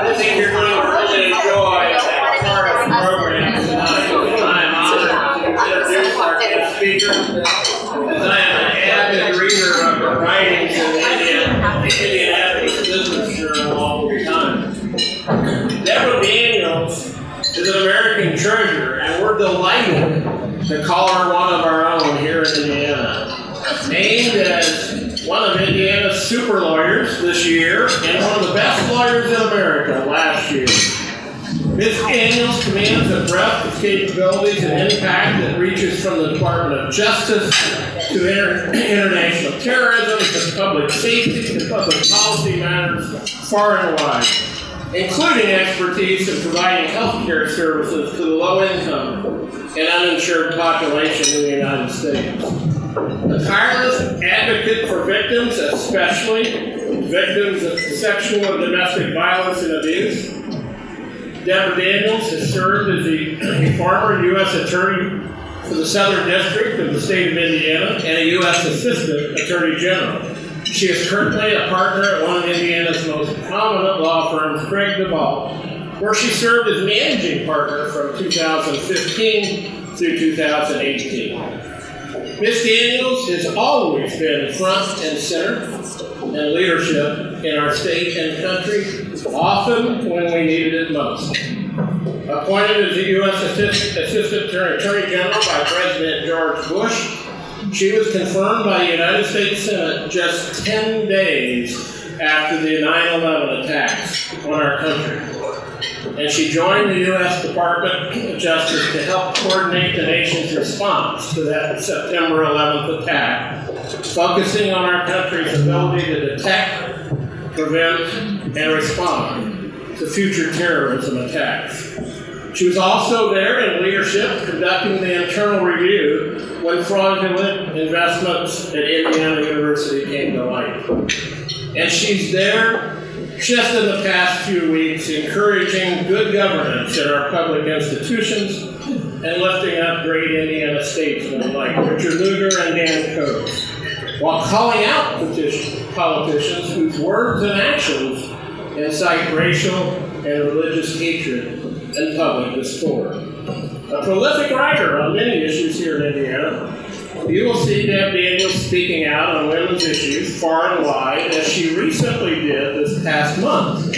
I think you're going to really enjoy that part of the program tonight. I am honored to introduce our guest speaker, as I am an avid reader of her writings in the Indianapolis Business Journal all the time. Deborah Daniels is an American treasure, and we're delighted to call her one of our own here in Indiana. Named as one of Indiana's super lawyers this year and one of the best lawyers in America last year. Ms. Daniels commands a breadth of capabilities and impact that reaches from the Department of Justice to international terrorism to public safety to public policy matters far and wide, including expertise in providing health care services to the low-income and uninsured population in the United States. A tireless advocate for victims, especially victims of sexual and domestic violence and abuse, Deborah Daniels has served as a former U.S. Attorney for the Southern District of the state of Indiana and a U.S. Assistant Attorney General. She is currently a partner at one of Indiana's most prominent law firms, Craig DeVault, where she served as managing partner from 2015 through 2018. Ms. Daniels has always been front and center in leadership in our state and country, often when we needed it most. Appointed as the U.S. Assistant Attorney General by President George Bush, she was confirmed by the United States Senate just 10 days after the 9/11 attacks on our country. And she joined the U.S. Department of Justice to help coordinate the nation's response to that September 11th attack, focusing on our country's ability to detect, prevent, and respond to future terrorism attacks. She was also there in leadership conducting the internal review when fraudulent investments at Indiana University came to light. And she's there just in the past few weeks encouraging good governance in our public institutions and lifting up great Indiana statesmen like Richard Lugar and Dan Coates, while calling out politicians whose words and actions incite racial and religious hatred and public discord. A prolific writer on many issues here in Indiana, you will see Deb Daniels speaking out on women's issues far and wide, as she recently did this past month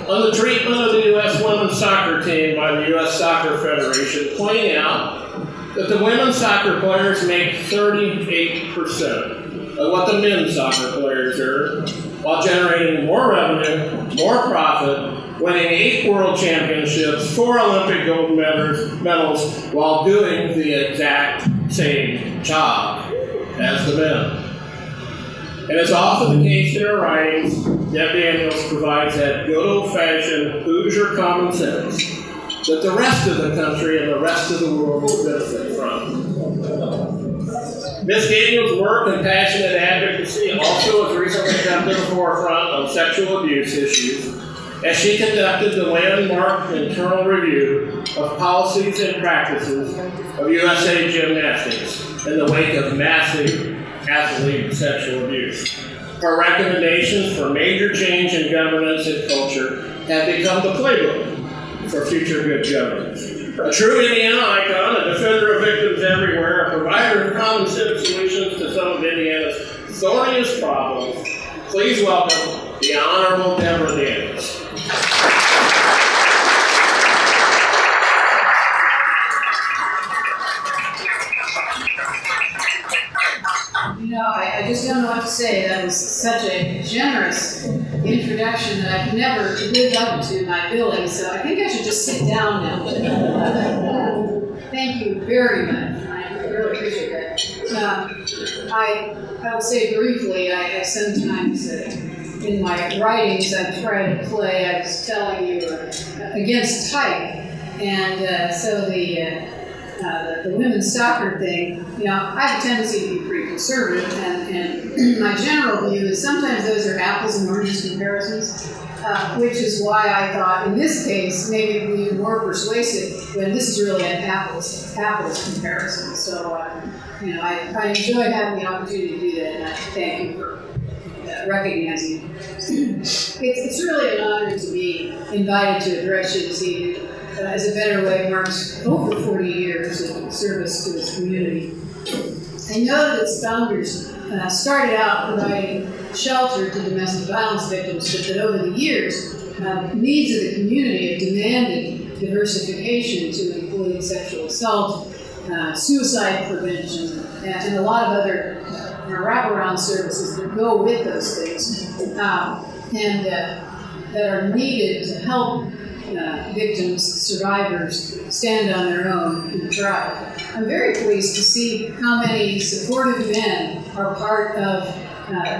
on the treatment of the U.S. women's soccer team by the U.S. Soccer Federation, pointing out that the women's soccer players make 38% of what the men's soccer players earn, while generating more revenue, more profit, winning 8 world championships, 4 Olympic gold medals, while doing the exact same job as the men. And as often the case in her writings, Deb Daniels provides that good old-fashioned Hoosier common sense that the rest of the country and the rest of the world will benefit from. Ms. Daniels' work and passionate advocacy also has recently come to the forefront on sexual abuse issues, as she conducted the landmark internal review of policies and practices of USA Gymnastics in the wake of massive athlete sexual abuse. Her recommendations for major change in governance and culture have become the playbook for future good governance. A true Indiana icon, a defender of victims everywhere, a provider of common sense solutions to some of Indiana's thorniest problems, please welcome the Honorable Deborah Daniels. You know, I just don't know what to say. That was such a generous introduction that I could never live up to my billing, so I think I should just sit down now. Thank you very much. I really appreciate that. I will say briefly, I sometimes, in my writings, I try to play, I was telling you, against type, and so the women's soccer thing, you know, I have a tendency to be pretty conservative, and my general view is sometimes those are apples and oranges comparisons, which is why I thought in this case maybe it would be more persuasive when this is really an apples comparison. So I enjoy having the opportunity to do that, and I thank you for recognizing it. It's really an honor to be invited to address you this evening. As a Better Way marks over 40 years of service to its community. I know that its founders started out providing shelter to domestic violence victims, but that over the years, the needs of the community have demanded diversification to include sexual assault, suicide prevention, and a lot of other wraparound services that go with those things, and that are needed to help victims, survivors, stand on their own and thrive. I'm very pleased to see how many supportive men are part of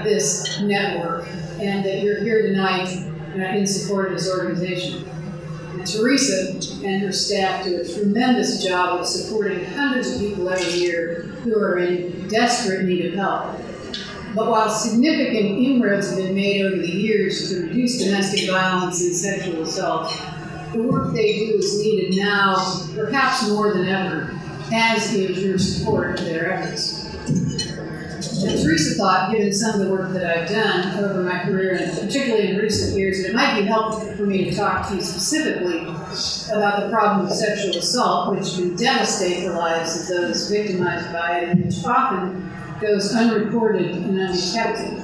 this network, and that you're here tonight in support of this organization. And Teresa and her staff do a tremendous job of supporting hundreds of people every year who are in desperate need of help. But while significant inroads have been made over the years to reduce domestic violence and sexual assault, the work they do is needed now, perhaps more than ever, as is your support of their efforts. And Teresa thought, given some of the work that I've done over my career, and particularly in recent years, that it might be helpful for me to talk to you specifically about the problem of sexual assault, which can devastate the lives of those victimized by it, and which often goes unreported and undetected.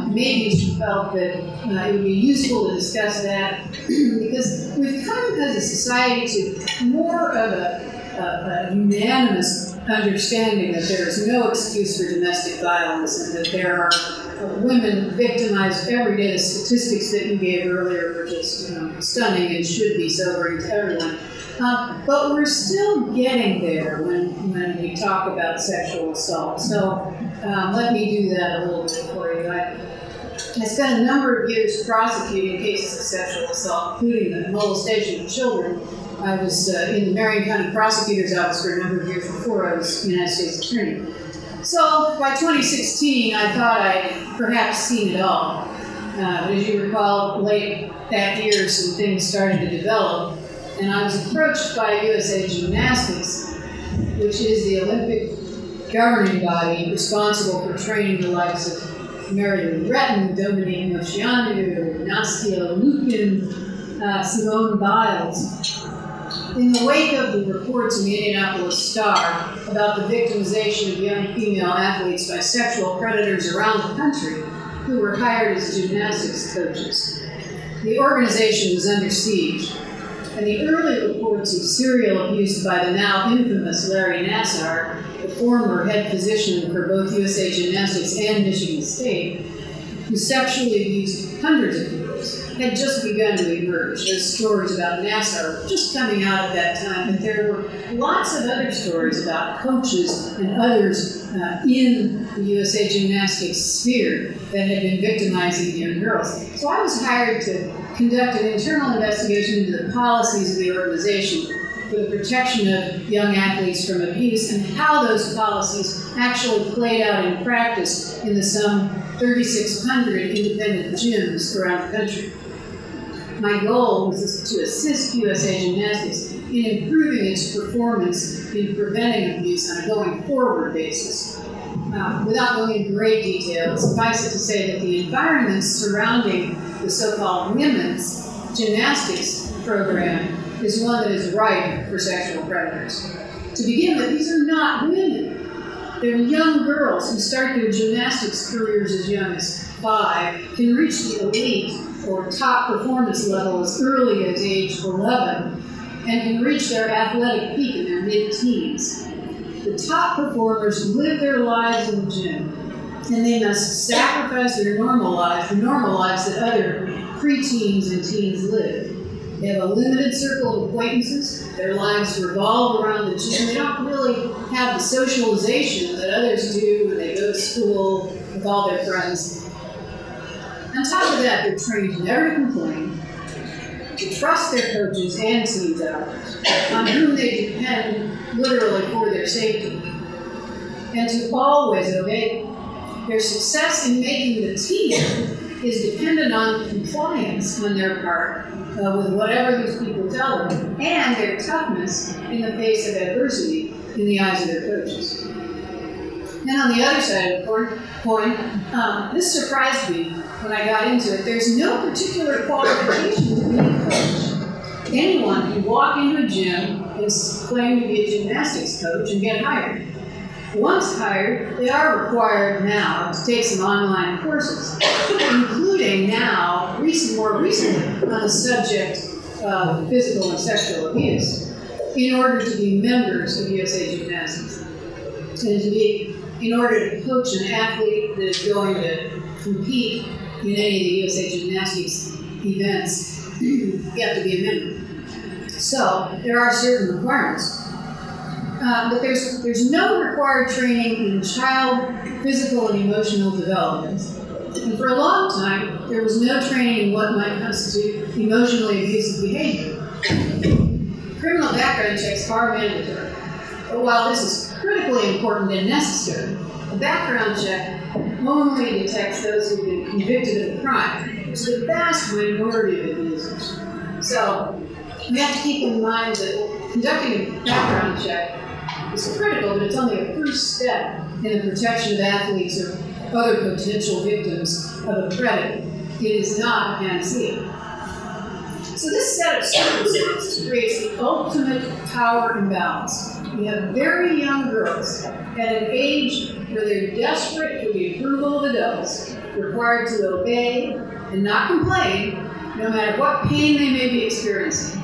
Maybe she felt that it would be useful to discuss that because we've come as a society to more of a unanimous understanding that there is no excuse for domestic violence and that there are women victimized every day. The statistics that you gave earlier were just stunning and should be sobering to everyone. But we're still getting there when we talk about sexual assault. So let me do that a little bit for you. I spent a number of years prosecuting cases of sexual assault, including the molestation of children. I was in the Marion County Prosecutor's Office for a number of years before I was United States Attorney. So by 2016, I thought I'd perhaps seen it all. But as you recall, late that year, some things started to develop. And I was approached by USA Gymnastics, which is the Olympic governing body responsible for training the likes of Mary Lou Retton, Dominique Moceanu, Nastia Lukin, Simone Biles. In the wake of the reports in the Indianapolis Star about the victimization of young female athletes by sexual predators around the country who were hired as gymnastics coaches, the organization was under siege. And the early reports of serial abuse by the now infamous Larry Nassar, the former head physician for both USA Gymnastics and Michigan State, who sexually abused hundreds of girls, had just begun to emerge. Those stories about Nassar were just coming out at that time, but there were lots of other stories about coaches and others in the USA Gymnastics sphere that had been victimizing young girls. So I was hired to conduct an internal investigation into the policies of the organization for the protection of young athletes from abuse and how those policies actually played out in practice in the some 3,600 independent gyms around the country. My goal was to assist USA Gymnastics in improving its performance in preventing abuse on a going forward basis. Without going into great detail, suffice it to say that the environment surrounding the so-called women's gymnastics program is one that is ripe for sexual predators. To begin with, these are not women. They're young girls who start their gymnastics careers as young as 5, can reach the elite or top performance level as early as age 11, and can reach their athletic peak in their mid-teens. The top performers live their lives in the gym, and they must sacrifice their normal lives, the normal lives that other preteens and teens live. They have a limited circle of acquaintances. Their lives revolve around the gym. They don't really have the socialization that others do when they go to school with all their friends. On top of that, they're trained never to complain, to trust their coaches and team others, on whom they depend literally for their safety. and to always obey them. Their success in making the team is dependent on compliance on their part with whatever these people tell them, and their toughness in the face of adversity in the eyes of their coaches. And on the other side of the coin, this surprised me when I got into it. There's no particular qualification to be a coach. Anyone can walk into a gym and claim to be a gymnastics coach and get hired. Once hired, they are required now to take some online courses, including now, more recently, on the subject of physical and sexual abuse, in order to be members of USA Gymnastics. And in order to coach an athlete that is going to compete in any of the USA Gymnastics events, you have to be a member. So there are certain requirements. But there's no required training in child physical and emotional development. And for a long time, there was no training in what might constitute emotionally abusive behavior. Criminal background checks are mandatory. But while this is critically important and necessary, a background check only detects those who've been convicted of a crime, which is the vast minority of abusers. So we have to keep in mind that conducting a background check is critical, but it's only a first step in the protection of athletes or other potential victims of a predator. It is not a panacea. So this set of circumstances creates the ultimate power imbalance. We have very young girls at an age where they're desperate for the approval of adults, required to obey and not complain, no matter what pain they may be experiencing.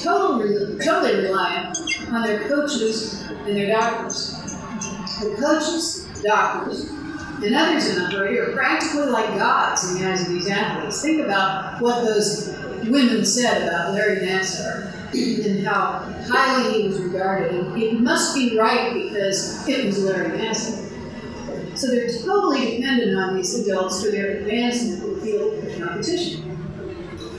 Totally reliant on their coaches and their doctors. The coaches, doctors, and others in authority are practically like gods in the eyes of these athletes. Think about what those women said about Larry Nassar and how highly he was regarded. And it must be right because it was Larry Nassar. So they're totally dependent on these adults for their advancement in the field of competition.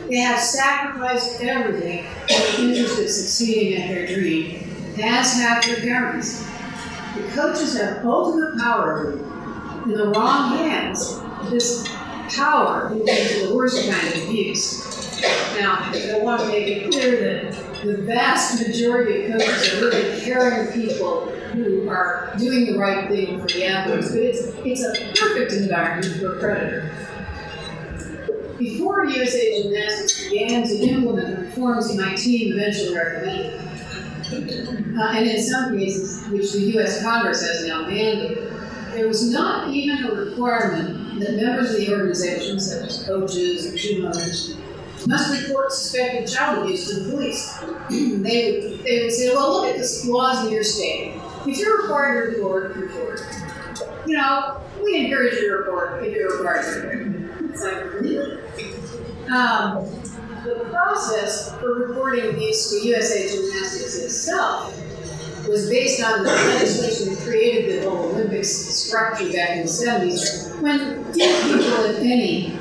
They have sacrificed everything in the interest of succeeding at their dream, as have their parents. The coaches have ultimate power over them. In the wrong hands, this power will lead to the worst kind of abuse. Now, I want to make it clear that the vast majority of coaches are really caring people who are doing the right thing for the athletes, but it's a perfect environment for a predator. Before USA Gymnastics began to implement the reforms my team eventually recommended, and in some cases, which the U.S. Congress has now mandated, there was not even a requirement that members of the organization, such as coaches or gym owners, must report suspected child abuse to the police. They would say, well, look at the laws in your state. If you're required to report. You know, we encourage you to report if you're required to report. It's like, really? The process for reporting abuse to USA Gymnastics itself was based on the legislation that created the whole Olympics structure back in the 70s, when few people, if any,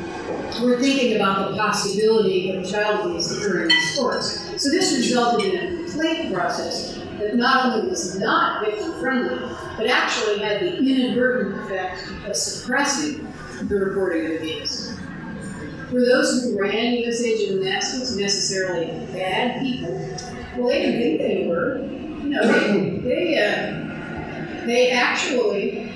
were thinking about the possibility of child abuse occurring in sports. So this resulted in a complaint process that not only was not victim-friendly, but actually had the inadvertent effect of suppressing the reporting of abuse. Were those who ran USA Gymnastics necessarily bad people? Well, they didn't think they were. No, they actually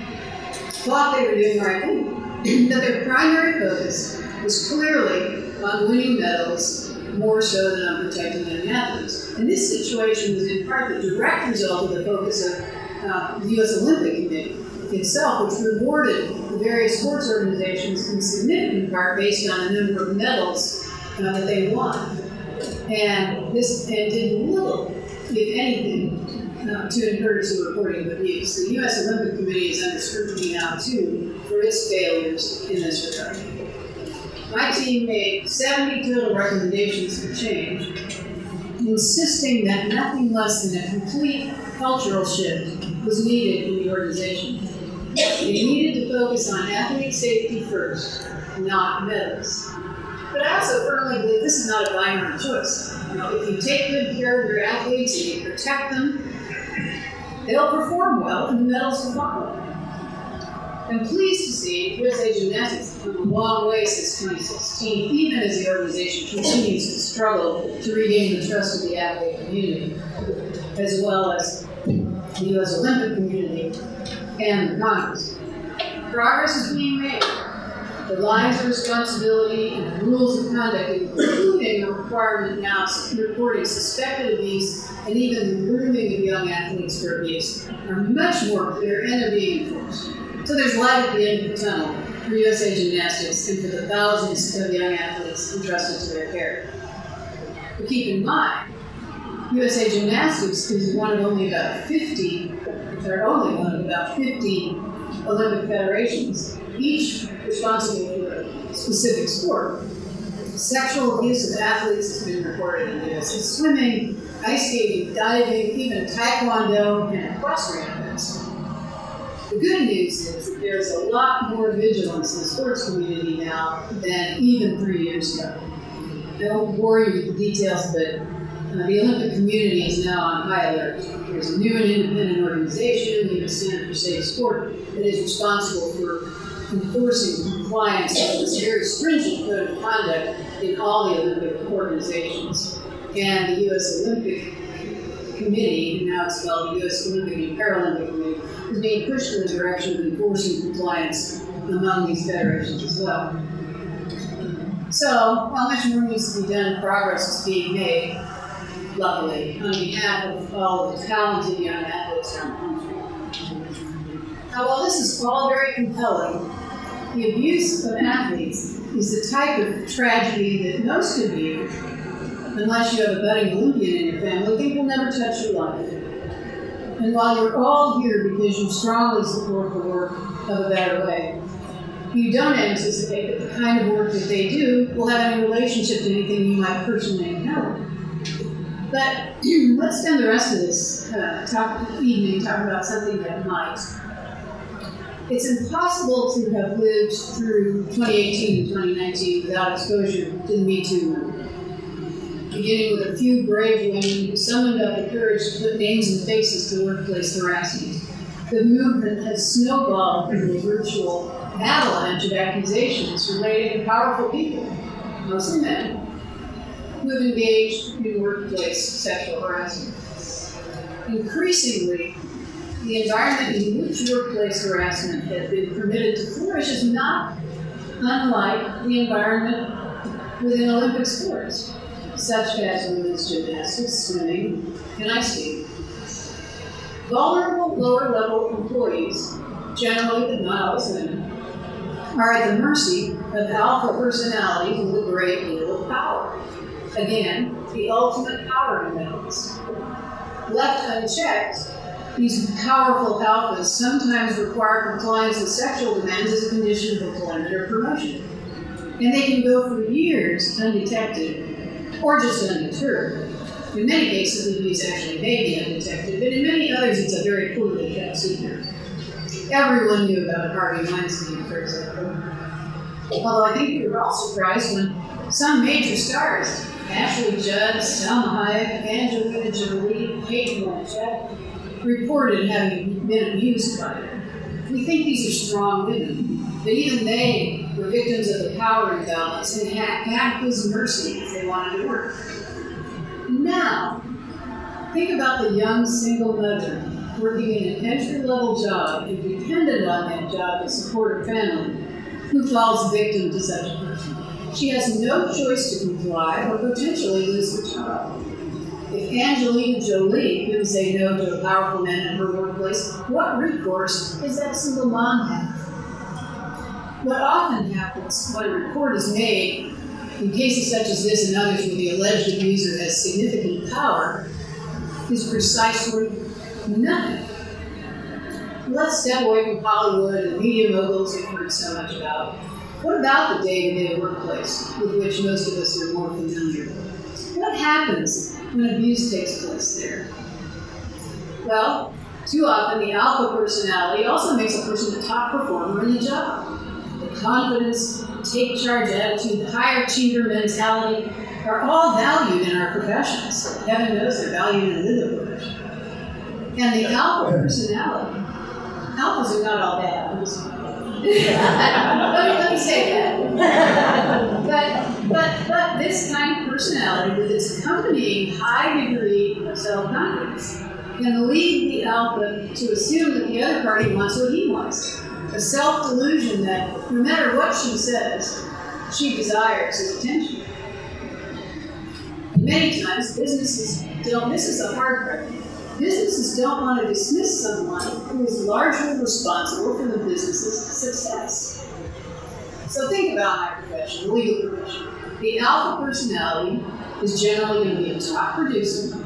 thought they were doing the right thing. But their primary focus was clearly on winning medals, more so than on protecting young athletes. And this situation was in part the direct result of the focus of the U.S. Olympic Committee itself, which rewarded the various sports organizations in significant part based on the number of medals that they won. And this did little, if anything, to encourage the reporting of abuse. The U.S. Olympic Committee is under scrutiny now, too, for its failures in this regard. My team made 70 total recommendations for change, insisting that nothing less than a complete cultural shift was needed in the organization. They needed to focus on athlete safety first, not medals. But I also firmly believe this is not a binary choice. If you take good care of your athletes and you protect them, they'll perform well and the medals will follow. I'm pleased to see USA Gymnastics has come a long way since 2016, even as the organization continues to struggle to regain the trust of the athlete community, as well as the U.S. Olympic community and the Congress. Progress is being made. The lines of responsibility and rules of conduct, including a requirement now of reporting suspected abuse and even the grooming of young athletes for abuse, are much more clear and are being enforced. So there's light at the end of the tunnel for USA Gymnastics and for the thousands of young athletes entrusted to their care. But keep in mind, USA Gymnastics is one of only about 50 Olympic federations, each responsible for a specific sport. Sexual abuse of athletes has been reported in USA swimming, ice skating, diving, even taekwondo, and equestrian events. The good news is that there's a lot more vigilance in the sports community now than even 3 years ago. I won't bore you with the details, but the Olympic community is now on high alert. There's a new and independent organization, the U.S. Center for Safe Sport, that is responsible for enforcing compliance with this very stringent code of conduct in all the Olympic organizations. And the U.S. Olympic Committee, now it's called the U.S. Olympic and Paralympic Committee, is being pushed in the direction of enforcing compliance among these federations as well. So, while much more needs to be done, progress is being made, luckily, on behalf of all the talented young athletes around the country. Now, while this is all very compelling, the abuse of athletes is the type of tragedy that most of you, unless you have a budding Olympian in your family, think will never touch your life. And while you're all here because you strongly support the work of A Better Way, you don't anticipate that the kind of work that they do will have any relationship to anything you might personally encounter. But let's spend the rest of this evening talking about something that might. It's impossible to have lived through 2018 and 2019 without exposure to the Me Too movement. Beginning with a few brave women who summoned up the courage to put names and faces to workplace harassment. The movement has snowballed into a virtual avalanche of accusations related to powerful people, mostly men, who have engaged in workplace sexual harassment. Increasingly, the environment in which workplace harassment has been permitted to flourish is not unlike the environment within Olympic sports, such as women's gymnastics, swimming, and ice skating. Vulnerable lower-level employees, generally but not always women, are at the mercy of alpha personalities with a great deal of power. Again, the ultimate power imbalance. Left unchecked, these powerful alphas sometimes require compliance with sexual demands as a condition of employment or promotion. And they can go for years undetected or just undeterred. In many cases, abuse actually may be undetected, but in many others, it's a very poorly kept secret. Everyone knew about Harvey Weinstein, for example. Although I think we were all surprised when some major stars, Ashley Judd, Salma Hayek, Angelina Jolie, Kate Blanchett, reported having been abused by her. We think these are strong women, but even they were victims of the power imbalance and had his mercy if they wanted to work. Now, think about the young single mother working in an entry-level job and dependent on that job to support her family, who falls victim to such a person. She has no choice to comply or potentially lose her job. If Angelina Jolie couldn't say no to a powerful man in her workplace, what recourse does that single mom have? What often happens when a report is made in cases such as this and others where the alleged abuser has significant power is precisely nothing. Let's step away from Hollywood and media moguls we've heard so much about. What about the day-to-day workplace with which most of us are more familiar? What happens when abuse takes place there? Well, too often the alpha personality also makes a person the top performer in the job. The confidence, take-charge attitude, the high achiever mentality are all valued in our professions. Heaven knows they're valued in the legal profession. And the alpha personality, alphas are not all bad. let me say that. But this kind of personality with its accompanying high degree of self-confidence can lead the alpha to assume that the other party wants what he wants. A self-delusion that no matter what she says, she desires his attention. Many times, businesses don't, this is a hard part, businesses don't want to dismiss someone who is largely responsible for the business's success. So think about my profession, the legal profession. The alpha personality is generally going to be a top producer,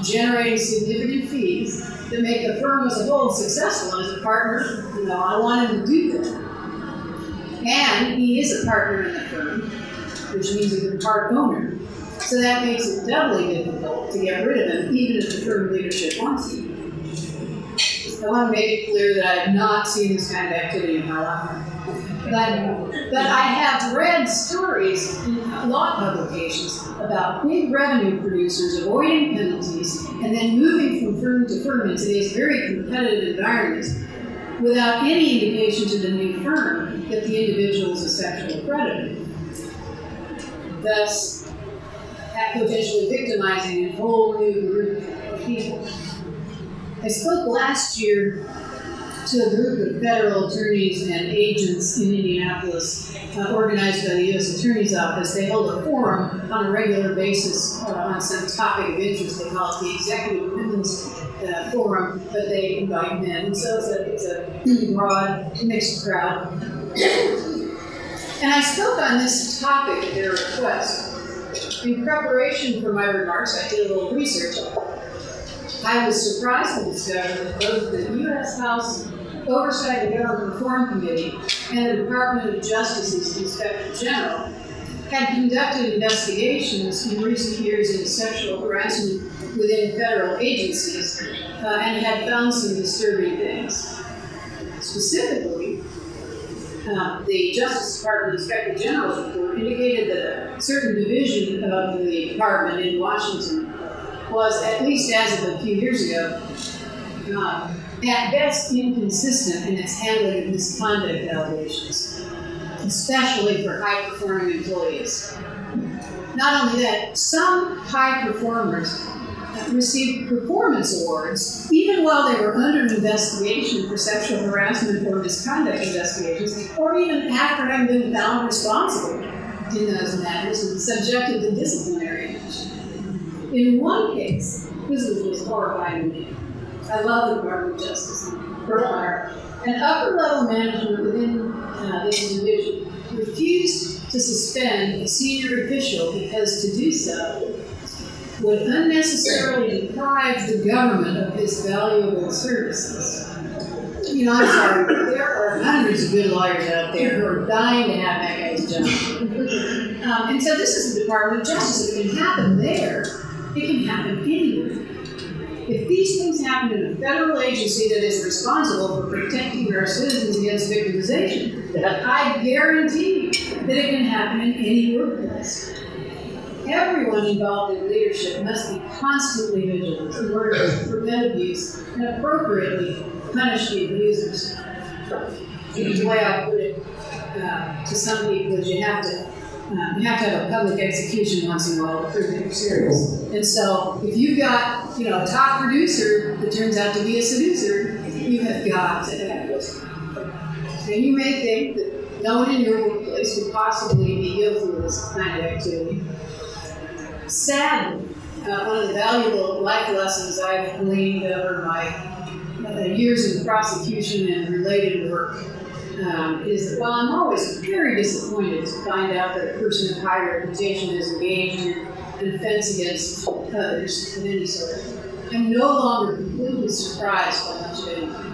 generating significant fees that make the firm as a whole successful. And as a partner, I want him to do that. And he is a partner in the firm, which means he's a part owner. So that makes it doubly difficult to get rid of him, even if the firm leadership wants to. I want to make it clear that I have not seen this kind of activity in my life. But I have read stories in law publications about big revenue producers avoiding penalties and then moving from firm to firm in today's very competitive environment without any indication to the new firm that the individual is a sexual predator, thus potentially victimizing a whole new group of people. I spoke last year to a group of federal attorneys and agents in Indianapolis, organized by the U.S. Attorney's Office. They hold a forum on a regular basis on some topic of interest. They call it the Executive Women's Forum, but they invite men. And so it's a broad, mixed crowd. And I spoke on this topic at their request. In preparation for my remarks, I did a little research. I was surprised to discover that both the U.S. House Oversight and Government Reform Committee and the Department of Justice's Inspector General had conducted investigations in recent years into sexual harassment within federal agencies and had found some disturbing things. Specifically, the Justice Department Inspector General's report indicated that a certain division of the department in Washington was, at least as of a few years ago, at best inconsistent in its handling of misconduct allegations, especially for high-performing employees. Not only that, some high performers received performance awards even while they were under investigation for sexual harassment or misconduct investigations, or even after having been found responsible in those matters and subjected to disciplinary action. In one case, this was just horrifying to me. I love the Department of Justice and upper-level management within this division refused to suspend a senior official because to do so would unnecessarily deprive the government of his valuable services. I'm sorry, but there are hundreds of good lawyers out there who are dying to have that guy's job. And so this is the Department of Justice. If it can happen there, it can happen anywhere. If these things happen in a federal agency that is responsible for protecting our citizens against victimization, I guarantee that it can happen in any workplace. Everyone involved in leadership must be constantly vigilant in order to prevent abuse and appropriately punish the abusers. The way I put it to some people is you have to have a public execution once in a while to prove that you're serious. And so if you've got a top producer that turns out to be a seducer, you have got to act. And you may think that no one in your workplace could possibly be guilty of this kind of activity. Sadly, one of the valuable life lessons I've gleaned over my years in prosecution and related work is that while I'm always very disappointed to find out that a person of high reputation is engaged in an offense against others of any sort, I'm no longer completely surprised by much of anything.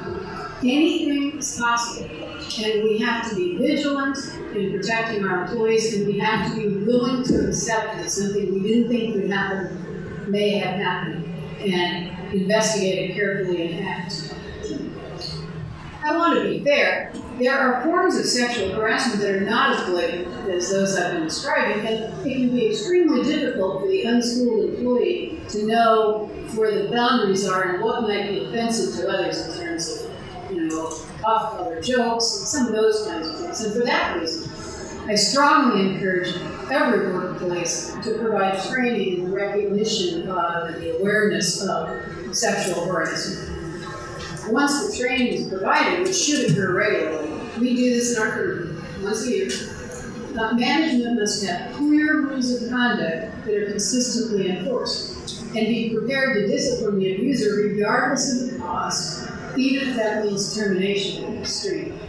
Anything is possible, and we have to be vigilant in protecting our employees, and we have to be willing to accept that something we didn't think would happen may have happened, and investigate it carefully and act. I want to be fair. There are forms of sexual harassment that are not as blatant as those I've been describing, and it can be extremely difficult for the unschooled employee to know where the boundaries are and what might be offensive to others in terms of, off-color jokes and some of those kinds of things. And for that reason, I strongly encourage every workplace to provide training and recognition of and the awareness of sexual harassment. Once the training is provided, which should occur regularly, we do this in our firm once a year, management must have clear rules of conduct that are consistently enforced and be prepared to discipline the abuser regardless of the cost, even if that means termination in the extreme.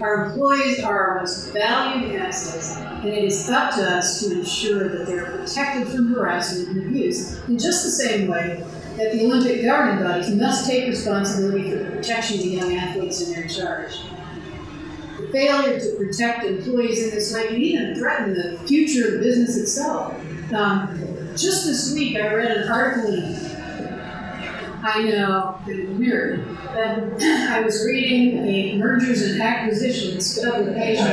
Our employees are our most valued assets, and it is up to us to ensure that they're protected from harassment and abuse in just the same way that the Olympic governing bodies must take responsibility for the protection of the young athletes in their charge. The failure to protect employees in this way can even threaten the future of the business itself. Just this week, I read an article in the Mirror. I was reading a mergers and acquisitions publication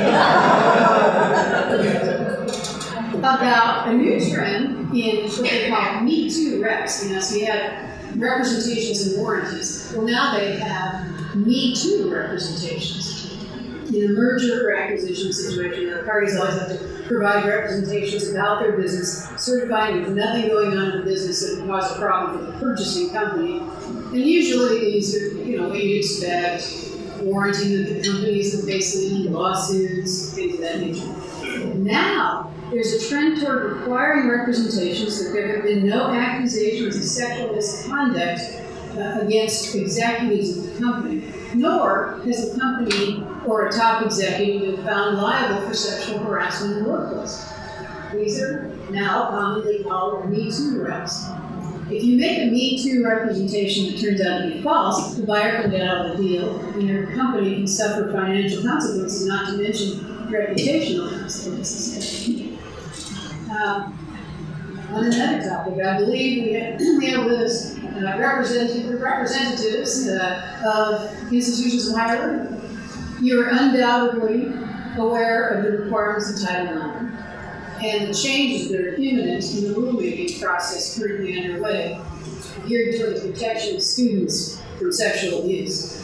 about a new trend in what they call Me Too reps. So you have representations and warranties. Well, now they have Me Too representations. In a merger or acquisition situation, the parties always have to provide representations about their business, certifying there's nothing going on in the business that would cause a problem for the purchasing company. And usually these are, what you'd expect, warranting that the company isn't facing lawsuits, things of that nature. Now, there's a trend toward requiring representations that there have been no accusations of sexual misconduct against executives of the company, nor has the company or a top executive been found liable for sexual harassment in the workplace. These are now commonly called Me Too reps. If you make a Me Too representation that turns out to be false, the buyer can get out of the deal, and your company can suffer financial consequences, not to mention reputational consequences. On another topic, I believe we have with us representatives of institutions of higher learning. You are undoubtedly aware of the requirements of Title IX and the changes that are imminent in the rulemaking process currently underway geared toward the protection of students from sexual abuse.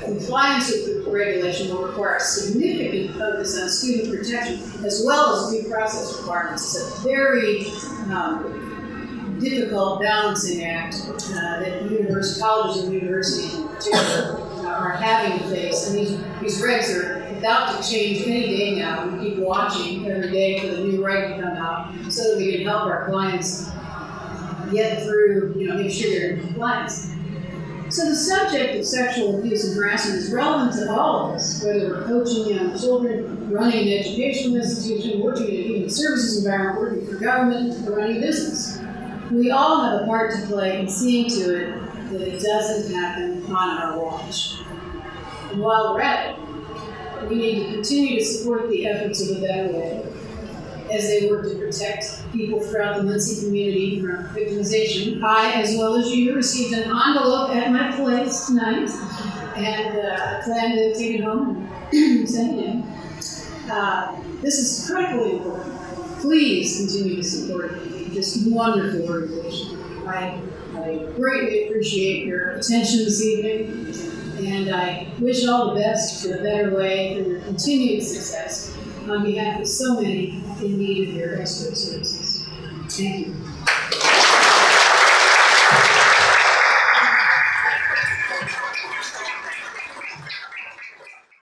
Compliance with the regulation will require a significant focus on student protection as well as due process requirements. It's a very difficult balancing act that colleges and universities in particular are having to face. And these regs are about to change any day now. We keep watching every day for the new reg to come out so that we can help our clients get through, make sure they're in compliance. So the subject of sexual abuse and harassment is relevant to all of us, whether we're coaching young children, running an educational institution, working in a human services environment, working for government, or running a business. We all have a part to play in seeing to it that it doesn't happen on our watch. And while we're at it, we need to continue to support the efforts of the Better Way as they work to protect people throughout the Muncie community from victimization. I, as well as you, received an envelope at my place tonight, and I plan to take it home and send it in. This is critically important. Please continue to support this wonderful organization. I greatly appreciate your attention this evening, and I wish all the best to a Better Way for your continued success on behalf of so many in need of your expert services. Thank you.